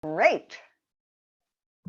Great.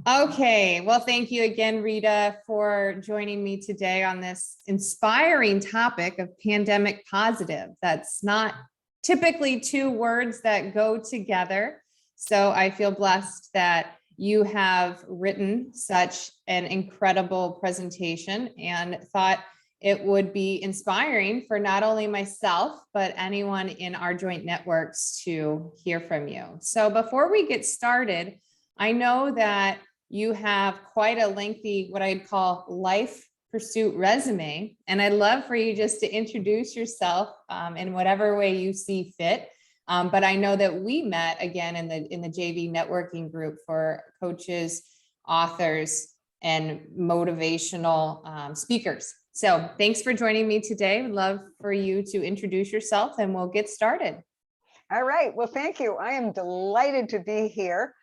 Okay, well, thank you again, Rita, for joining me today on this inspiring topic of pandemic positive. That's not typically two words that go together. So I feel blessed that you have written such an incredible presentation and thought it would be inspiring for not only myself, but anyone in our joint networks to hear from you. So before we get started, I know that you have quite a lengthy, what I'd call life pursuit resume. And I'd love for you just to introduce yourself in whatever way you see fit. But I know that we met again in the JV networking group for coaches, authors, and motivational speakers. So thanks for joining me today. I'd love for you to introduce yourself and we'll get started. All right. Well, thank you. I am delighted to be here.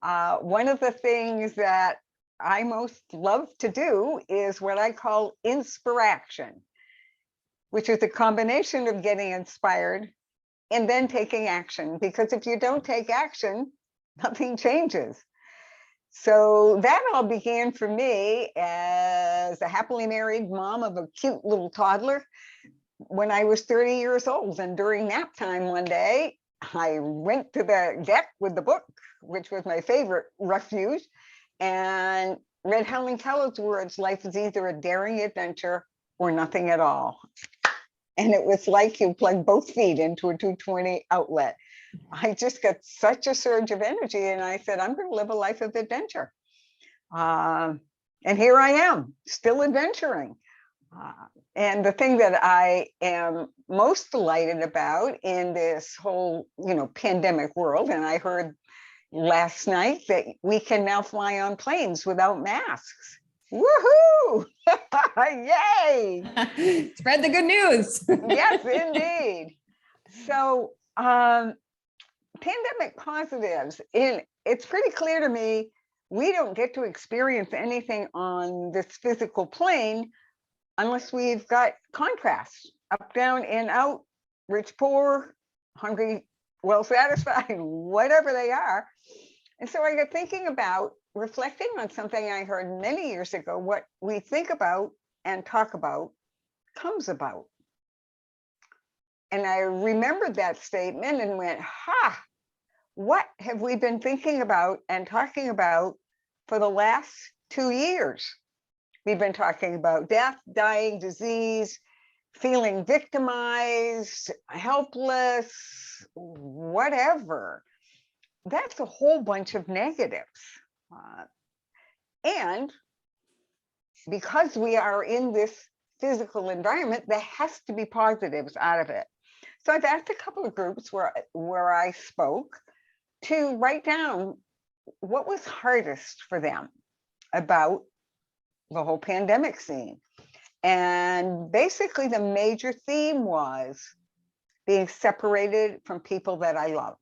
One of the things that I most love to do is what I call inspiration, which is a combination of getting inspired and then taking action. Because if you don't take action, nothing changes. So that all began for me as a happily married mom of a cute little toddler when I was 30 years old. And during nap time one day, I went to the deck with the book, which was my favorite refuge, and read Helen Keller's words, life is either a daring adventure or nothing at all. And it was like you plug both feet into a 220 outlet. I just got such a surge of energy and I said, I'm going to live a life of adventure. And here I am, still adventuring. And the thing that I am most delighted about in this whole, pandemic world, and I heard last night that we can now fly on planes without masks. Woohoo! Yay! Spread the good news. Yes, indeed. So, pandemic positives, it's pretty clear to me, we don't get to experience anything on this physical plane unless we've got contrast, up, down, in, out, rich, poor, hungry, well satisfied, whatever they are. And so I got thinking about reflecting on something I heard many years ago: what we think about and talk about comes about. And I remembered that statement and went, what have we been thinking about and talking about for the last 2 years? We've been talking about death, dying, disease, feeling victimized, helpless, whatever. That's a whole bunch of negatives. And because we are in this physical environment, there has to be positives out of it. So I've asked a couple of groups where I spoke to write down what was hardest for them about the whole pandemic scene. And basically the major theme was being separated from people that I love.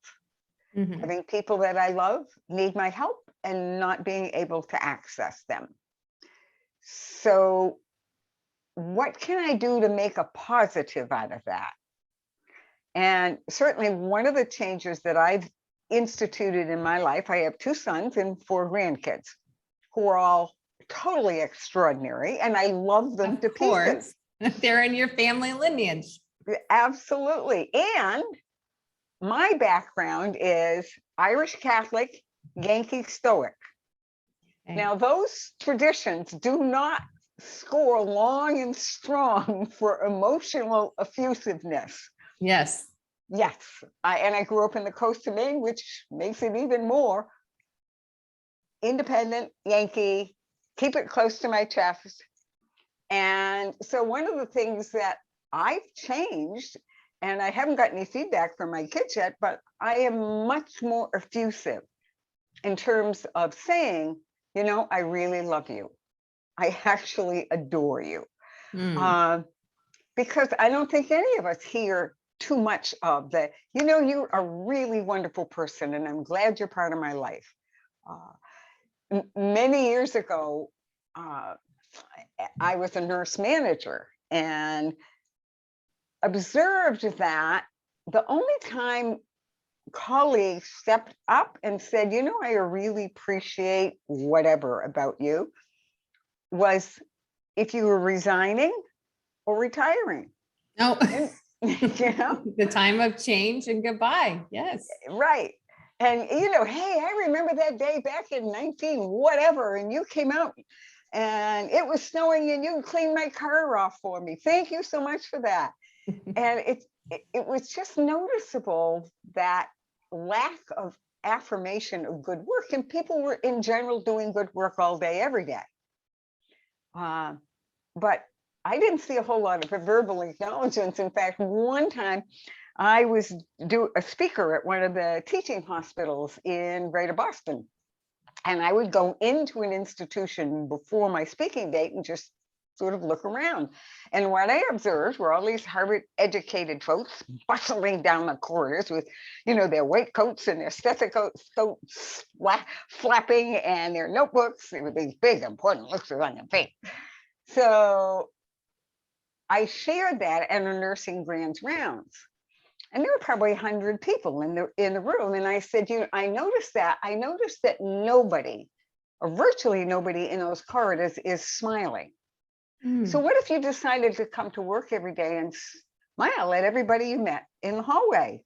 Mm-hmm. Having people that I love need my help and not being able to access them. So what can I do to make a positive out of that? And certainly one of the changes that I've instituted in my life, I have 2 sons and 4 grandkids who are all totally extraordinary, and I love them to pieces. They're in your family lineage. Absolutely. And my background is Irish Catholic, Yankee Stoic. Okay. Now, those traditions do not score long and strong for emotional effusiveness. Yes. Yes. I grew up in the coast of Maine, which makes it even more independent, Yankee, keep it close to my chest. And so one of the things that I've changed, and I haven't got any feedback from my kids yet, but I am much more effusive in terms of saying, I really love you. I actually adore you. Because I don't think any of us hear too much of the, you're a really wonderful person and I'm glad you're part of my life. Many years ago, I was a nurse manager and observed that the only time colleague stepped up and said, you know, I really appreciate whatever about you, was if you were resigning or retiring. Oh, And, you know, the time of change and goodbye. Yes. right. And, you know, hey, I remember that day back in 19 whatever, and you came out and it was snowing and you cleaned my car off for me. Thank you so much for that. And it was just noticeable, that lack of affirmation of good work, and people were in general doing good work all day, every day. But I didn't see a whole lot of verbal acknowledgements. In fact, one time I was a speaker at one of the teaching hospitals in Greater Boston. And I would go into an institution before my speaking date and just sort of look around. And what I observed were all these Harvard educated folks bustling down the corridors with, you know, their white coats and their stethoscopes flapping, and their notebooks with these big important looks on their face. So I shared that at a nursing grants rounds. And there were probably 100 people in the room. And I said, you know, I noticed that nobody, or virtually nobody in those corridors, is smiling. So what if you decided to come to work every day and smile at everybody you met in the hallway?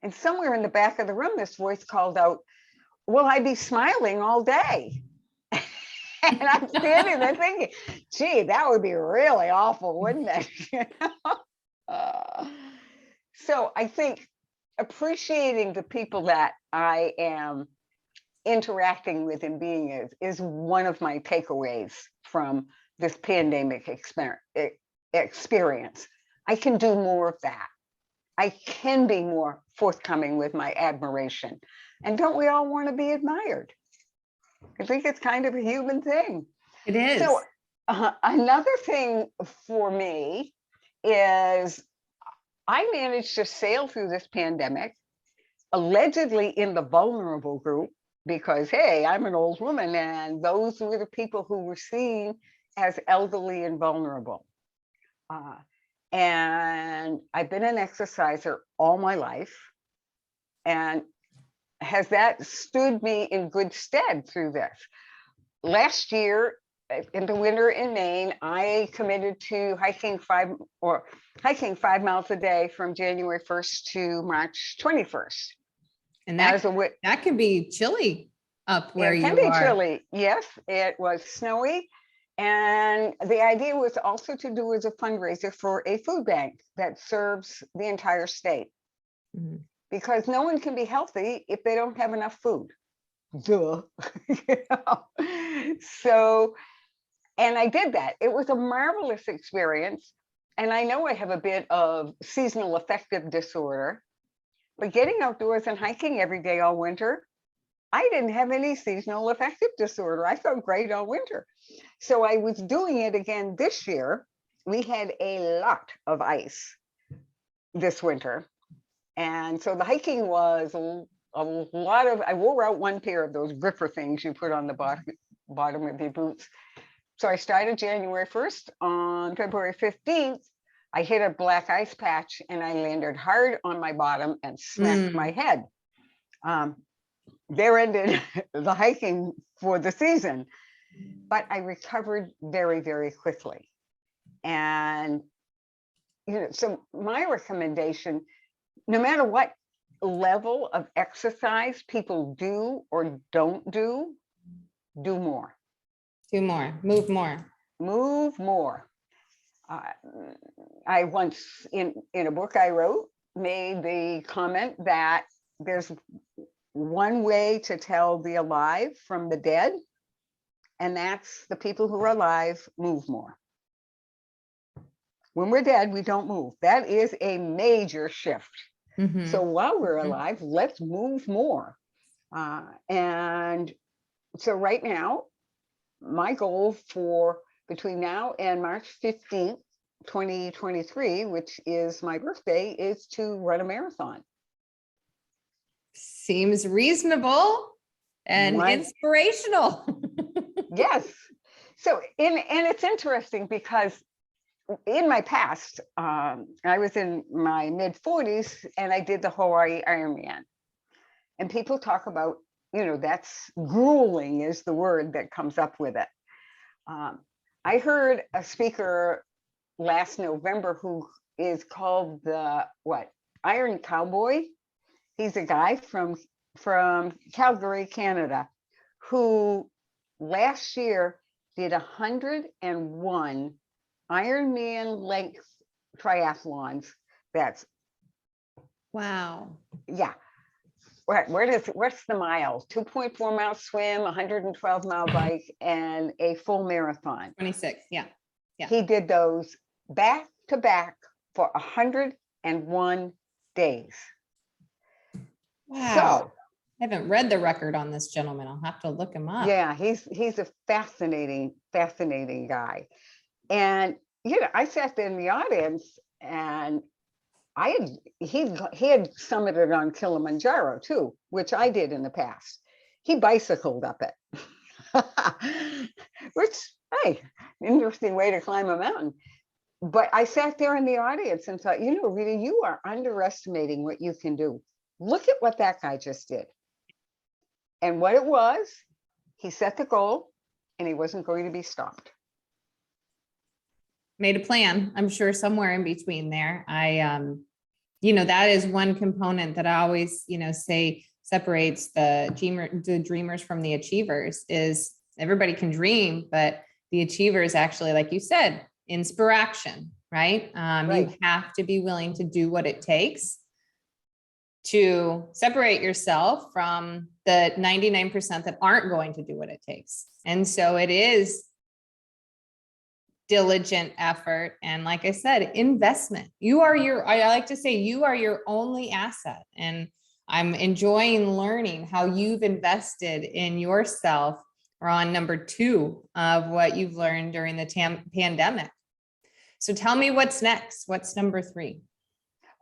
And somewhere in the back of the room, this voice called out, will I be smiling all day? And I'm standing there thinking, gee, that would be really awful, wouldn't it? So I think appreciating the people that I am interacting with and being is one of my takeaways from this pandemic experience. I can do more of that. I can be more forthcoming with my admiration. And don't we all want to be admired? I think it's kind of a human thing. It is. So another thing for me is I managed to sail through this pandemic, allegedly in the vulnerable group, because, hey, I'm an old woman, and those were the people who were seen as elderly and vulnerable. And I've been an exerciser all my life. And has that stood me in good stead through this? Last year, in the winter in Maine, I committed to hiking 5 miles a day from January 1st to March 21st. And that can be chilly up where you are. It can be chilly. Yes, it was snowy. And the idea was also to do as a fundraiser for a food bank that serves the entire state. Mm-hmm. Because no one can be healthy if they don't have enough food. Duh. You know? So, and I did that. It was a marvelous experience. And I know I have a bit of seasonal affective disorder, but getting outdoors and hiking every day all winter, I didn't have any seasonal affective disorder. I felt great all winter. So I was doing it again this year. We had a lot of ice this winter. And so the hiking was a lot of, I wore out one pair of those gripper things you put on the bottom of your boots. So I started January 1st. On February 15th, I hit a black ice patch and I landed hard on my bottom and smacked my head. There ended the hiking for the season, but I recovered very, very quickly. And, you know, so my recommendation, no matter what level of exercise people do or don't do, do more. Do more, move more. Move more. I once, in a book I wrote, made the comment that there's one way to tell the alive from the dead, and that's the people who are alive move more. When we're dead, we don't move. That is a major shift. Mm-hmm. So while we're alive, let's move more. And so right now, my goal for between now and March 15th, 2023, which is my birthday, is to run a marathon. Seems reasonable and inspirational. Yes. So, and it's interesting because in my past, I was in my mid 40s and I did the Hawaii Ironman. And people talk about, that's grueling is the word that comes up with it. I heard a speaker last November who is called the Iron Cowboy. He's a guy from Calgary, Canada, who last year did 101 Ironman length triathlons. That's Wow. yeah. What's the miles? 2.4 mile swim, 112-mile bike, and a full marathon. 26. Yeah. He did those back to back for 101 days. Wow. So I haven't read the record on this gentleman. I'll have to look him up. yeah, he's a fascinating guy. And I sat there in the audience, and he had summited on Kilimanjaro too, which I did in the past. He bicycled up it, which, hey, interesting way to climb a mountain. But I sat there in the audience and thought, Rita, you are underestimating what you can do. Look at what that guy just did. And what it was, he set the goal and he wasn't going to be stopped. Made a plan, I'm sure somewhere in between there. That is one component that I always, say separates the dreamers from the achievers. Is everybody can dream, but the achievers actually, like you said, inspiration, right? Right. You have to be willing to do what it takes to separate yourself from the 99% that aren't going to do what it takes. And so it is diligent effort. And like I said, investment. I like to say you are your only asset. And I'm enjoying learning how you've invested in yourself. We're on number 2 of what you've learned during the pandemic. So tell me what's next. What's number 3?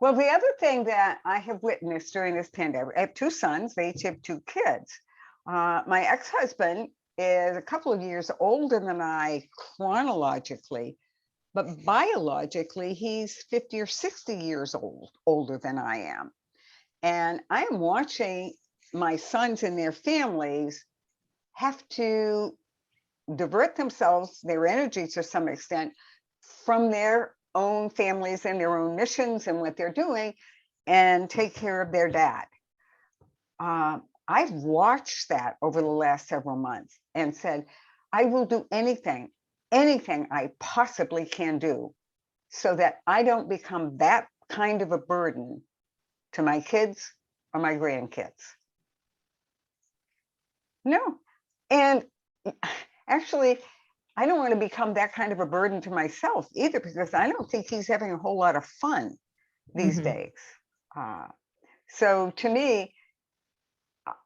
Well, the other thing that I have witnessed during this pandemic, I have 2 sons, they each have 2 kids. My ex-husband is a couple of years older than I chronologically, but biologically, he's 50 or 60 years older than I am. And I am watching my sons and their families have to divert themselves, their energy to some extent, from their own families and their own missions and what they're doing, and take care of their dad. I've watched that over the last several months and said, I will do anything I possibly can do so that I don't become that kind of a burden to my kids or my grandkids. No. And actually, I don't want to become that kind of a burden to myself either, because I don't think he's having a whole lot of fun these days. So to me,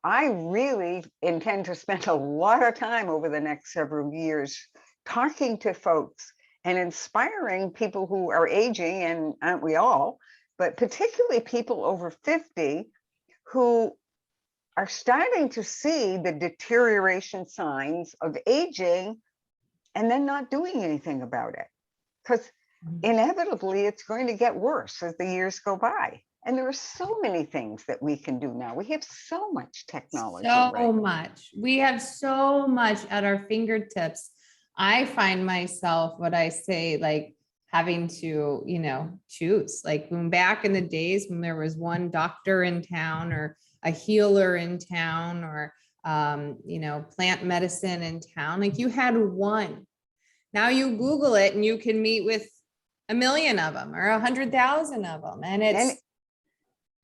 I really intend to spend a lot of time over the next several years talking to folks and inspiring people who are aging, and aren't we all, but particularly people over 50 who are starting to see the deterioration signs of aging and then not doing anything about it. Because inevitably it's going to get worse as the years go by. And there are so many things that we can do now. We have so much technology. Much. We have so much at our fingertips. I find myself, what I say, like having to, choose. Like when back in the days when there was one doctor in town or a healer in town or, plant medicine in town, like you had one. Now you Google it and you can meet with 1 million of them or 100,000 of them. And it's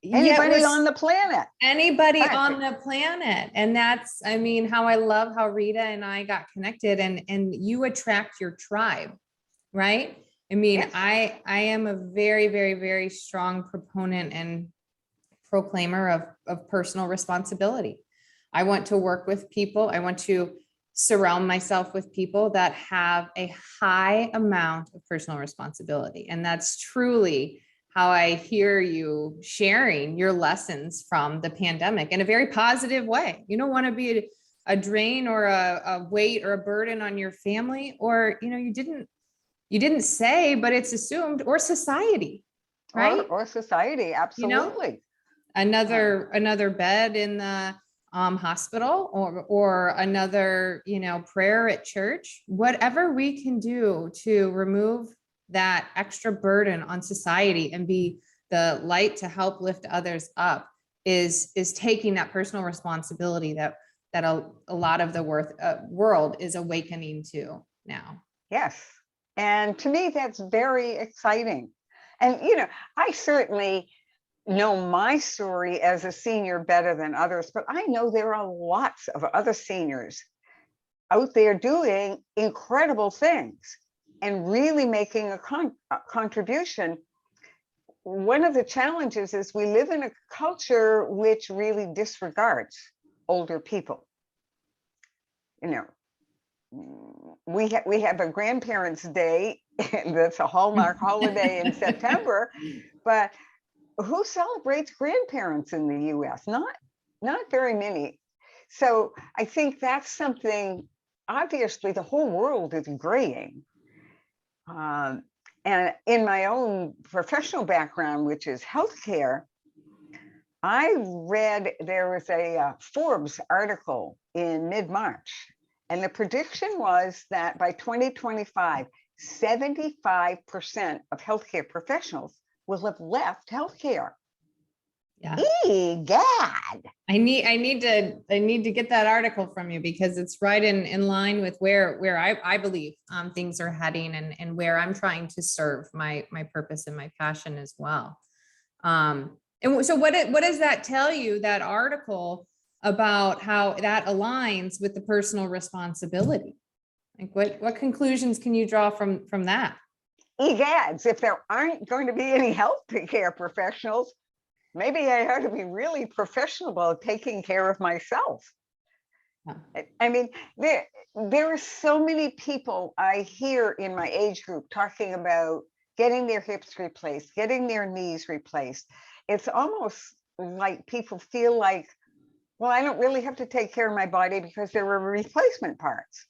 anybody on the planet. Anybody on the planet. And that's, how I love how Rita and I got connected, and you attract your tribe, right? Yes. I am a very, very, very strong proponent and proclaimer of personal responsibility. I want to work with people. I want to surround myself with people that have a high amount of personal responsibility. And that's truly how I hear you sharing your lessons from the pandemic in a very positive way. You don't want to be a drain or a weight or a burden on your family, or, you didn't say, but it's assumed, or society, right? Or society. Absolutely. another bed in the hospital, or another, prayer at church, whatever we can do to remove that extra burden on society and be the light to help lift others up is taking that personal responsibility that a lot of the world is awakening to now. Yes. And to me, that's very exciting. And, I certainly know my story as a senior better than others, but I know there are lots of other seniors out there doing incredible things and really making a contribution. One of the challenges is we live in a culture which really disregards older people. We have a grandparents' day that's a hallmark holiday in September, but who celebrates grandparents in the US? Not very many. So I think that's something, obviously the whole world is graying. And in my own professional background, which is healthcare, I read there was a Forbes article in mid-March, and the prediction was that by 2025, 75% of healthcare professionals will have left healthcare. Yeah. Egad. I need to get that article from you, because it's right in line with where I believe things are heading, and where I'm trying to serve my purpose and my passion as well. And so what does that tell you, that article, about how that aligns with the personal responsibility? Like what conclusions can you draw from that? Egads, if there aren't going to be any healthcare professionals, maybe I ought to be really professional about taking care of myself. Yeah. I mean, there are so many people I hear in my age group talking about getting their hips replaced, getting their knees replaced. It's almost like people feel like, well, I don't really have to take care of my body because there are replacement parts.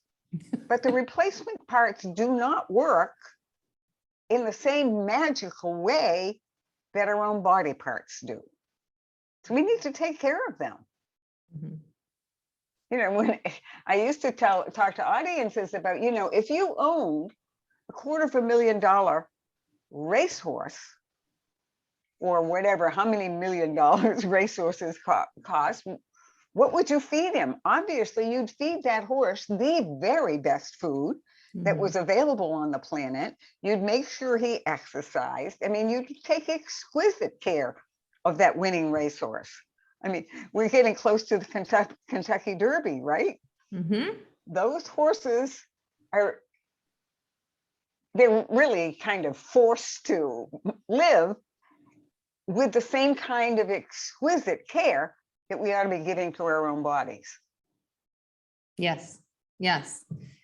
But the replacement parts do not work in the same magical way that our own body parts do. So we need to take care of them. Mm-hmm. When I used to talk to audiences about, if you owned $250,000 racehorse, or whatever, how many $1 million racehorses cost, what would you feed him? Obviously, you'd feed that horse the very best food that was available on the planet. You'd make sure he exercised. I mean, you'd take exquisite care of that winning racehorse. I mean, we're getting close to the Kentucky Derby, right? Mm-hmm. Those horses they're really kind of forced to live with the same kind of exquisite care that we ought to be giving to our own bodies. Yes.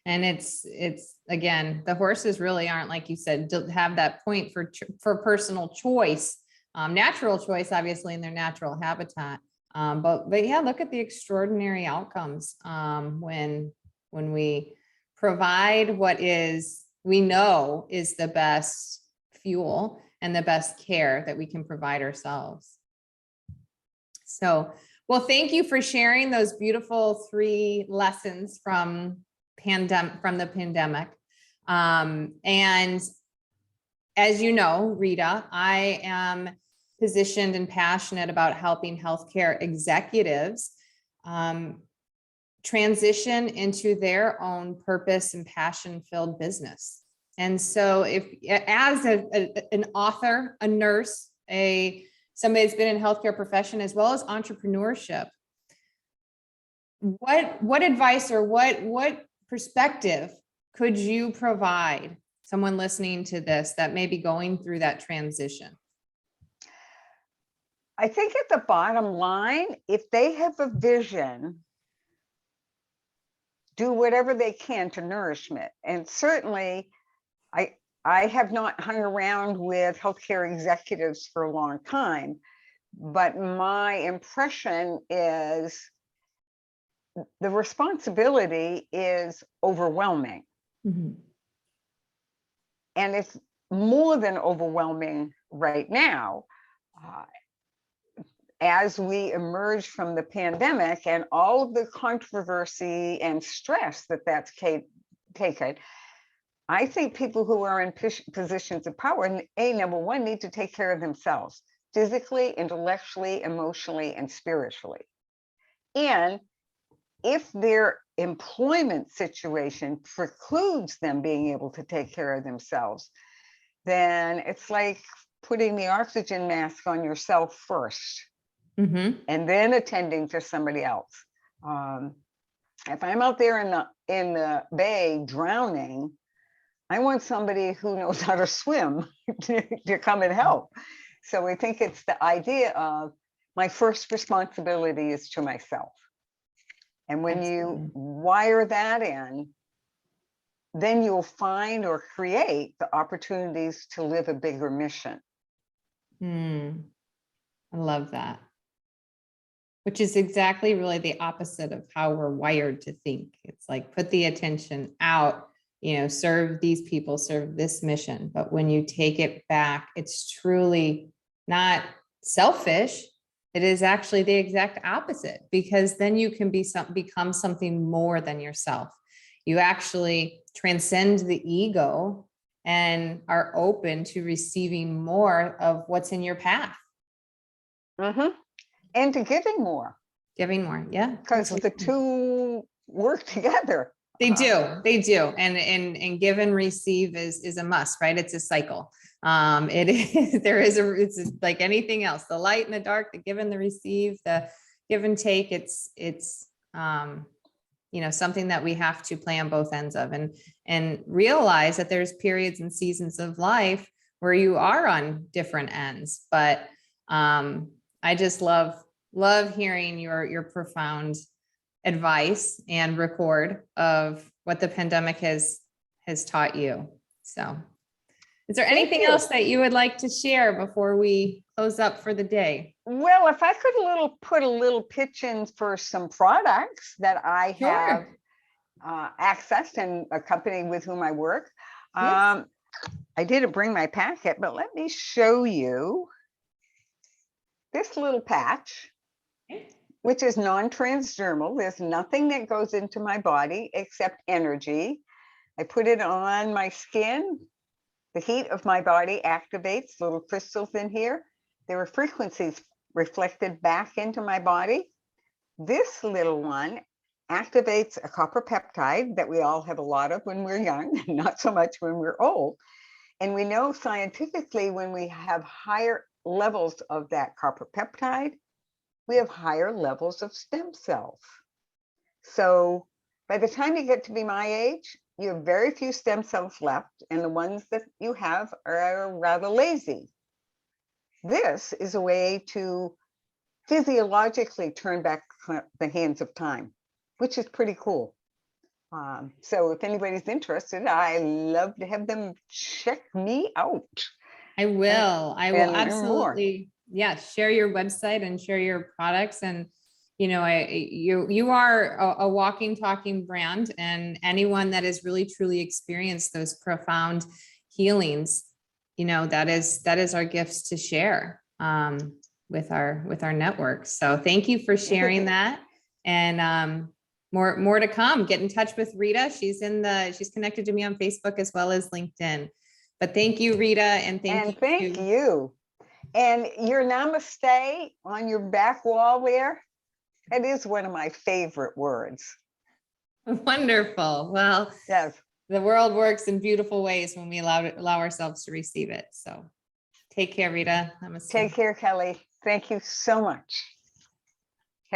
And it's again, the horses really aren't, like you said, to have that point for personal choice, natural choice, obviously, in their natural habitat. But yeah, look at the extraordinary outcomes when we provide what we know is the best fuel and the best care that we can provide ourselves. So, well, thank you for sharing those beautiful 3 lessons from the pandemic. And as you know, Rita, I am positioned and passionate about helping healthcare executives transition into their own purpose and passion-filled business. And so as an author, a nurse, somebody that's been in healthcare profession, as well as entrepreneurship, what advice or what perspective could you provide someone listening to this that may be going through that transition? I think at the bottom line, if they have a vision, do whatever they can to nourishment. And certainly, I have not hung around with healthcare executives for a long time, but my impression is the responsibility is overwhelming. Mm-hmm. And it's more than overwhelming right now. as we emerge from the pandemic and all of the controversy and stress that that's taken, I think people who are in positions of power, number one, need to take care of themselves physically, intellectually, emotionally, and spiritually. And if their employment situation precludes them being able to take care of themselves, then it's like putting the oxygen mask on yourself first, and then attending to somebody else. If I'm out there in the bay drowning, I want somebody who knows how to swim to come and help. So I think it's the idea of my first responsibility is to myself. And when you wire that in, then you'll find or create the opportunities to live a bigger mission. I love that. Which is exactly really the opposite of how we're wired to think. It's like, put the attention out, serve these people, serve this mission. But when you take it back, it's truly not selfish. It is actually the exact opposite, because then you can become something more than yourself. You actually transcend the ego and are open to receiving more of what's in your path. And to giving more. Giving more, yeah. Because the two work together. They do. And give and receive is a must, right? It's a cycle. It's like anything else, the light and the dark, the give and the receive, the give and take. It's something that we have to play on both ends of, and realize that there's periods and seasons of life where you are on different ends. But I just love hearing your profound advice and record of what the pandemic has taught you. So is there anything else that you would like to share before we close up for the day? Well, if I could put a little pitch in for some products that I have accessed and a company with whom I work. Yes. I didn't bring my packet, but let me show you this little patch, which is non-transdermal. There's nothing that goes into my body except energy. I put it on my skin. The heat of my body activates little crystals in here. There are frequencies reflected back into my body. This little one activates a copper peptide that we all have a lot of when we're young, not so much when we're old. And we know scientifically, when we have higher levels of that copper peptide, we have higher levels of stem cells. So by the time you get to be my age, you have very few stem cells left, and the ones that you have are rather lazy. This is a way to physiologically turn back the hands of time, which is pretty cool. So if anybody's interested, I love to have them check me out. I will absolutely, share your website and share your products. And you are a walking, talking brand, and anyone that has really truly experienced those profound healings, that is our gifts to share with our network. So thank you for sharing that. And more to come. Get in touch with Rita. She's connected to me on Facebook as well as LinkedIn. But thank you, Rita, and thank you. And your namaste on your back wall there, that is one of my favorite words. Wonderful. Well, yes, the world works in beautiful ways when we allow ourselves to receive it. So take care, Rita. Namaste. Take care, Kelly. Thank you so much.